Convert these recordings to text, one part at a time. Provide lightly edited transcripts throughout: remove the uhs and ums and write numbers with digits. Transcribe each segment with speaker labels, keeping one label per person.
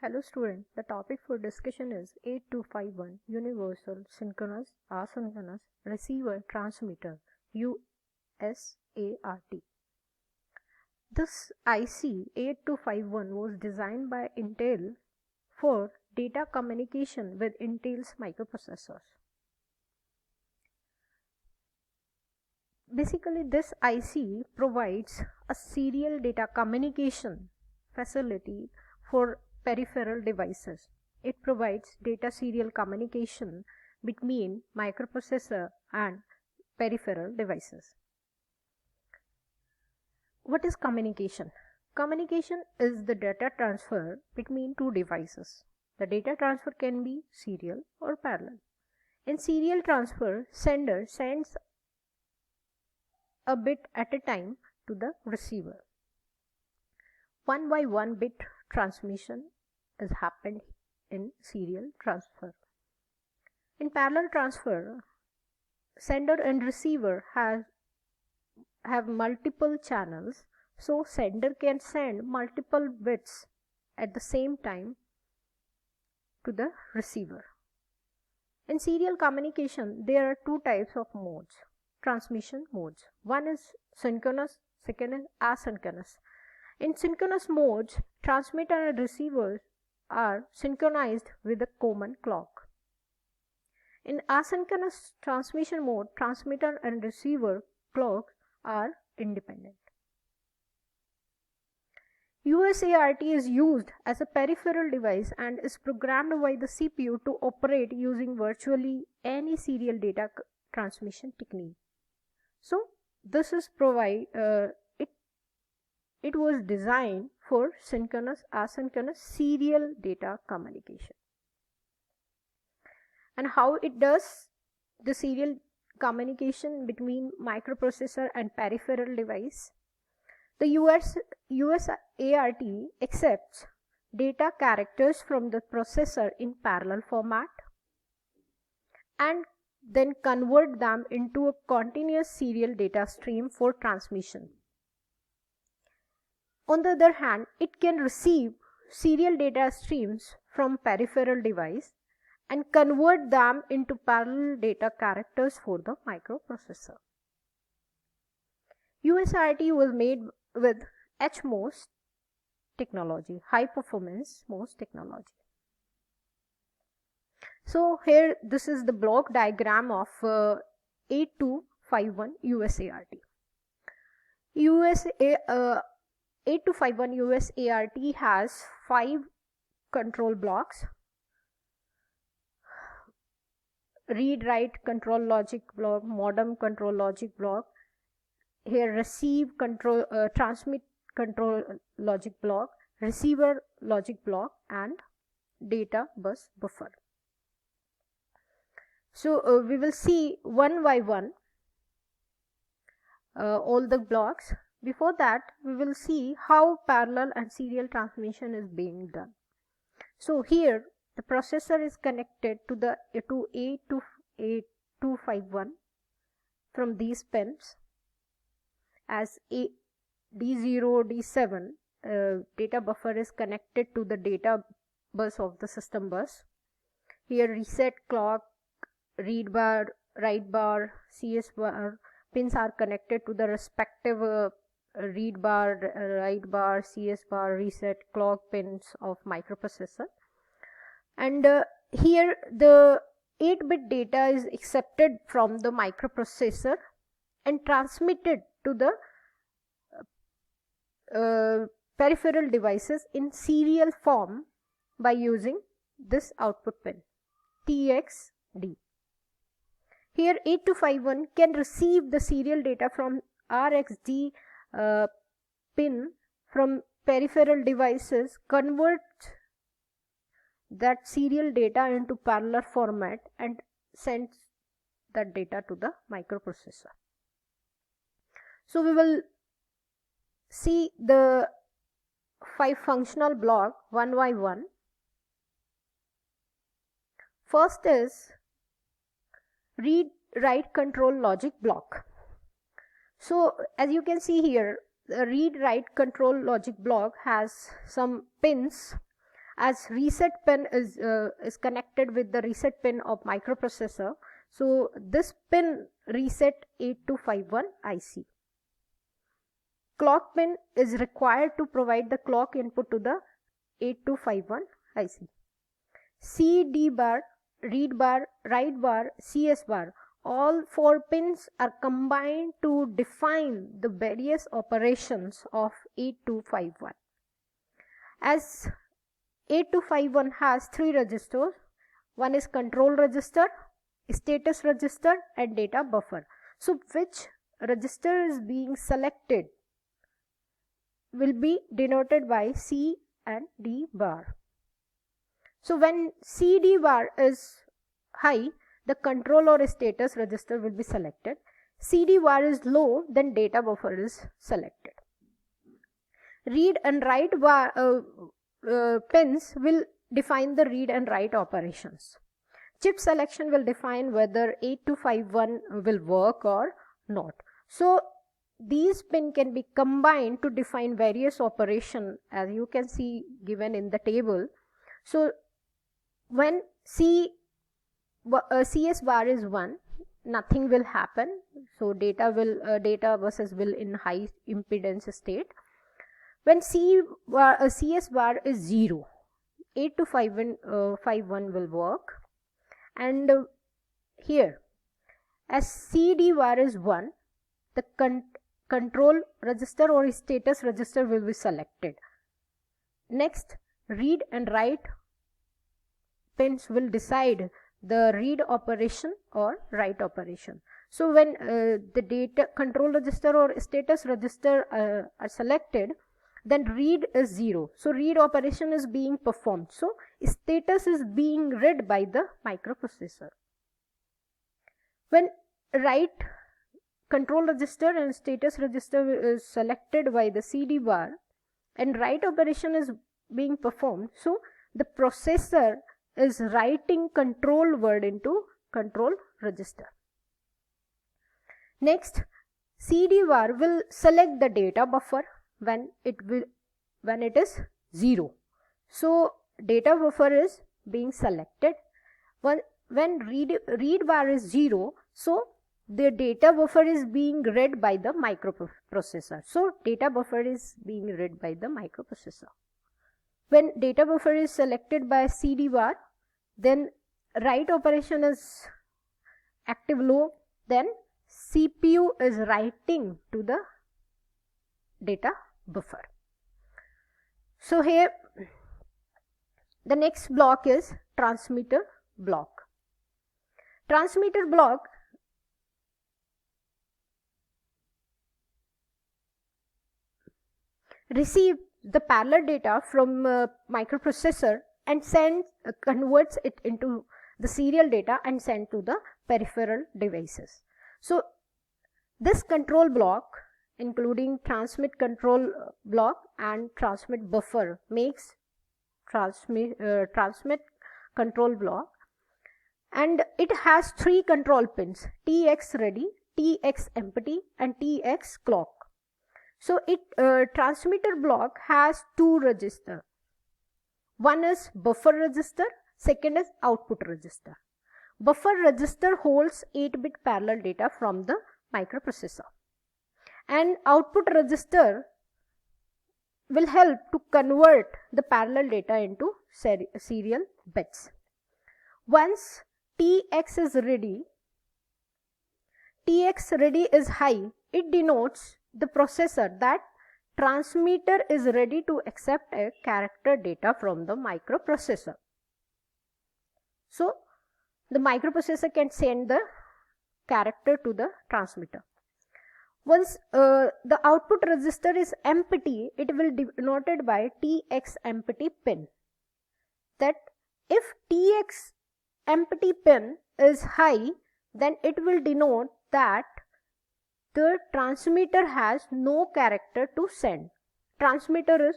Speaker 1: Hello student, the topic for discussion is 8251 Universal Synchronous Asynchronous Receiver Transmitter USART. This IC 8251 was designed by Intel for data communication with Intel's microprocessors. Basically, this IC provides a serial data communication facility for peripheral devices. It provides data serial communication between microprocessor and peripheral devices. What is communication? Communication is the data transfer between two devices. The data transfer can be serial or parallel. In serial transfer, sender sends a bit at a time to the receiver. One by one bit transmission is happened in serial transfer. In parallel transfer, sender and receiver have multiple channels, so sender can send multiple bits at the same time to the receiver. In serial communication, there are two types of modes, transmission modes. One is synchronous, second is asynchronous. In synchronous modes, transmitter and receivers are synchronized with a common clock. In asynchronous transmission mode, transmitter and receiver clocks are independent. USART is used as a peripheral device and is programmed by the CPU to operate using virtually any serial data transmission technique. So, this is it was designed for synchronous, asynchronous serial data communication. And how it does the serial communication between microprocessor and peripheral device? The USART accepts data characters from the processor in parallel format and then convert them into a continuous serial data stream for transmission. On the other hand, it can receive serial data streams from peripheral device and convert them into parallel data characters for the microprocessor. USART was made with HMOS technology, high performance MOS technology. So here this is the block diagram of 8251 USART. 8251 USART has 5 control blocks: read write control logic block, modem control logic block, here receive control transmit control logic block, receiver logic block, and data bus buffer. So we will see one by one all the blocks. Before that, we will see how parallel and serial transmission is being done. So here the processor is connected to the 8251 from these pins as D0, D7. Data buffer is connected to the data bus of the system bus. Here reset clock, read bar, write bar, CS bar pins are connected to the respective read bar, write bar, CS bar, reset clock pins of microprocessor. And here the 8-bit data is accepted from the microprocessor and transmitted to the peripheral devices in serial form by using this output pin TXD. Here 8251 can receive the serial data from RxD pin from peripheral devices, convert that serial data into parallel format and sends that data to the microprocessor. So we will see the 5 functional blocks one by one. First is read write control logic block. So as you can see here, the read write control logic block has some pins as reset pin is connected with the reset pin of microprocessor. So this pin reset 8251 IC. Clock pin is required to provide the clock input to the 8251 IC. C, D bar, read bar, write bar, CS bar, all 4 pins are combined to define the various operations of 8251. As 8251 has 3 registers, one is control register, status register and data buffer. So which register is being selected will be denoted by C and D bar. So when CD bar is high, the control or status register will be selected. CD bar is low, then data buffer is selected. Read and write bar, pins will define the read and write operations. Chip selection will define whether 8251 will work or not. So these pins can be combined to define various operations, as you can see given in the table. So when CS bar is 1, nothing will happen. So data buses will in high impedance state. When CS bar is 0, 8251 will work. And here, as CD bar is 1, the control register or status register will be selected. Next, read and write pins will decide the read operation or write operation. So when the data control register or status register are selected, then read is 0. So read operation is being performed. So status is being read by the microprocessor. When write control register and status register is selected by the CD bar and write operation is being performed, so the processor is writing control word into control register. Next, CD bar will select the data buffer when it is 0. So data buffer is being selected. When read bar is 0, so the data buffer is being read by the microprocessor. So data buffer is being read by the microprocessor. When data buffer is selected by CD bar, then write operation is active low, then CPU is writing to the data buffer. So here the next block is transmitter block. Transmitter block receives the parallel data from microprocessor and converts it into the serial data and send to the peripheral devices. So this control block, including transmit control block and transmit buffer, makes transmit control block, and it has 3 control pins: TX ready, TX empty and TX clock. So transmitter block has 2 registers. One is buffer register, second is output register. Buffer register holds 8-bit parallel data from the microprocessor, and output register will help to convert the parallel data into serial bits. Once TX is ready, TX ready is high, it denotes the processor that transmitter is ready to accept a character data from the microprocessor. So the microprocessor can send the character to the transmitter. Once the output register is empty, it will be denoted by TX empty pin. That if TX empty pin is high, then it will denote that the transmitter has no character to send. Transmitter is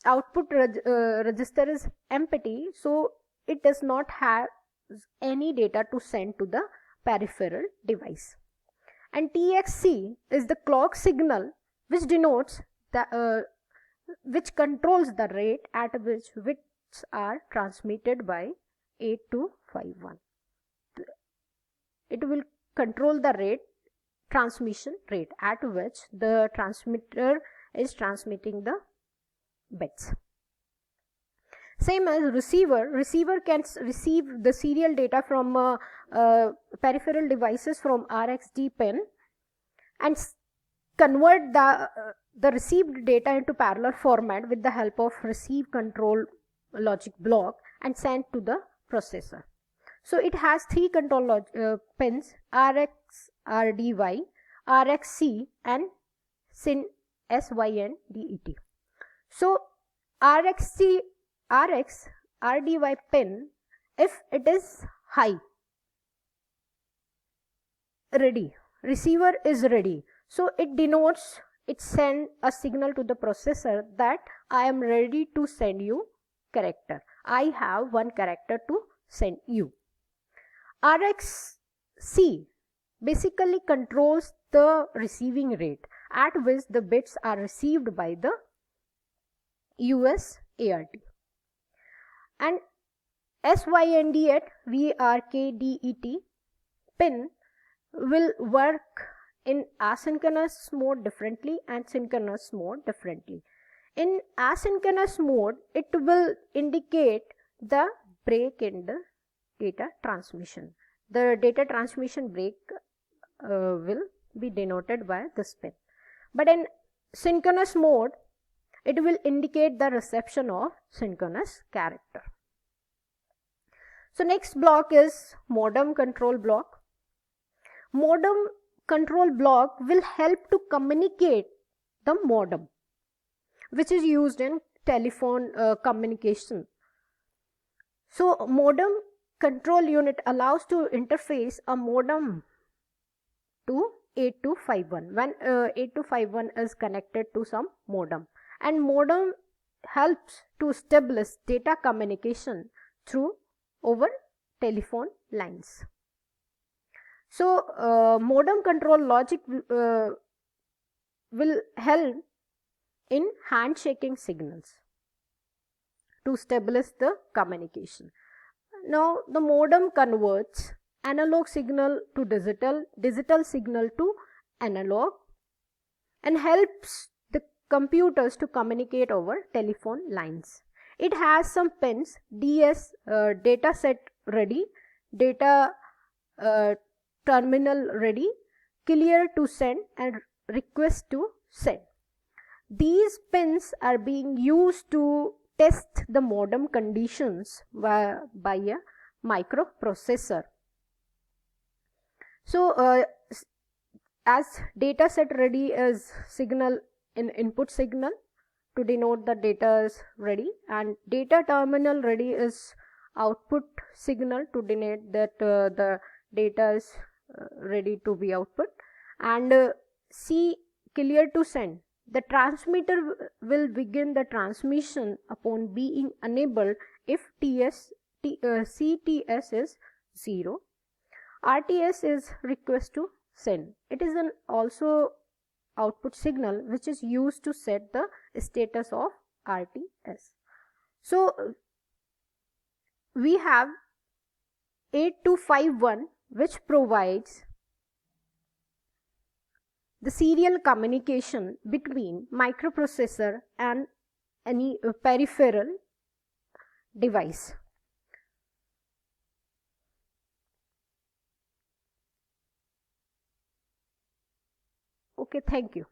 Speaker 1: output register is empty, so it does not have any data to send to the peripheral device. And TXC is the clock signal, which denotes the which controls the rate at which bits are transmitted by 8251. It will control the transmission rate at which the transmitter is transmitting the bits. Same as receiver can receive the serial data from peripheral devices from RxD pin and convert the received data into parallel format with the help of receive control logic block and sent to the processor. So it has three control pins: Rx, RDY, RxC and SYNDET. So Rx RDY pin, if it is high, ready, receiver is ready, so it denotes, it send a signal to the processor that I am ready to send you character. I have one character to send you. RxC basically controls the receiving rate at which the bits are received by the USART. And SYNDET VRKDET pin will work in asynchronous mode differently and synchronous mode differently. In asynchronous mode, it will indicate the break in the data transmission. The data transmission break will be denoted by this pin. But in synchronous mode, it will indicate the reception of synchronous character. So next block is modem control block. Modem control block will help to communicate the modem, which is used in telephone communication. So modem control unit allows to interface a modem to 8251 when 8251 is connected to some modem, and modem helps to establish data communication through over telephone lines. So modem control logic will help in handshaking signals to establish the communication. Now the modem converts analog signal to digital, digital signal to analog, and helps the computers to communicate over telephone lines. It has some pins: DS, data set ready, data terminal ready, clear to send and request to send. These pins are being used to test the modem conditions by a microprocessor. So as data set ready is signal in input signal to denote the data is ready, and data terminal ready is output signal to denote that the data is ready to be output, and C clear to send. The transmitter will begin the transmission upon being enabled if CTS is 0. RTS is request to send. It is an also output signal which is used to set the status of RTS. So we have 8251, which provides the serial communication between microprocessor and any peripheral device. Okay, thank you.